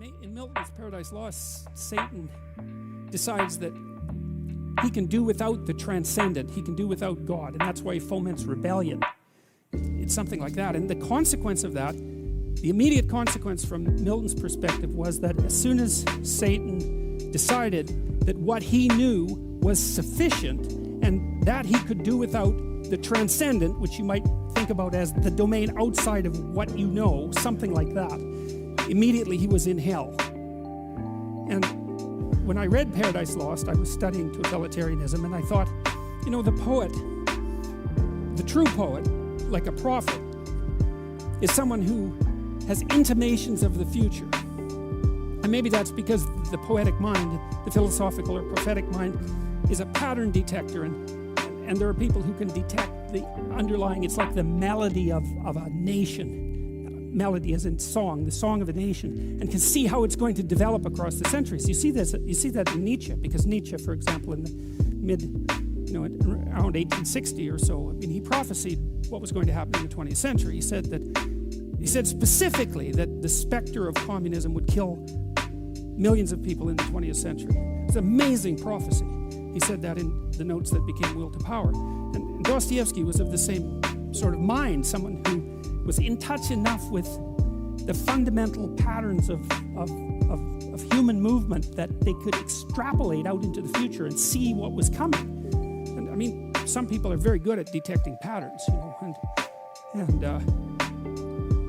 In Milton's Paradise Lost, Satan decides that he can do without the transcendent. He can do without God, and that's why he foments rebellion. It's something like that. And the consequence of that, the immediate consequence from Milton's perspective, was that as soon as Satan decided that what he knew was sufficient and that he could do without the transcendent, which you might think about as the domain outside of what you know, something like that, immediately he was in hell. And when I read Paradise Lost, I was studying totalitarianism, and I thought, the poet, the true poet, like a prophet, is someone who has intimations of the future. And maybe that's because the poetic mind, the philosophical or prophetic mind, is a pattern detector, and there are people who can detect the underlying, it's like the melody of a nation. Melody as in song, the song of a nation, and can see how it's going to develop across the centuries. You see that in Nietzsche, because Nietzsche, for example, in the around 1860 or so, he prophesied what was going to happen in the 20th century. He said specifically that the specter of communism would kill millions of people in the 20th century. It's an amazing prophecy. He said that in the notes that became Will to Power. And Dostoevsky was of the same sort of mind, someone who was in touch enough with the fundamental patterns of human movement that they could extrapolate out into the future and see what was coming. And some people are very good at detecting patterns, and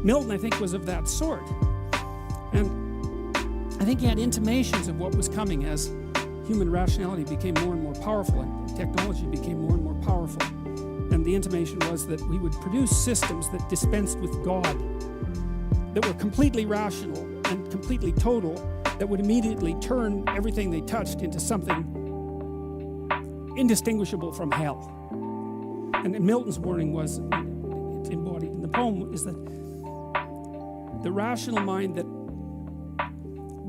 Milton, I think, was of that sort. And I think he had intimations of what was coming as human rationality became more and more powerful and technology became more and more powerful. And the intimation was that we would produce systems that dispensed with God, that were completely rational and completely total, that would immediately turn everything they touched into something indistinguishable from hell. And Milton's warning was, it's embodied in the poem, is that the rational mind that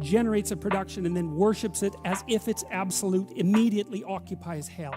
generates a production and then worships it as if it's absolute immediately occupies hell.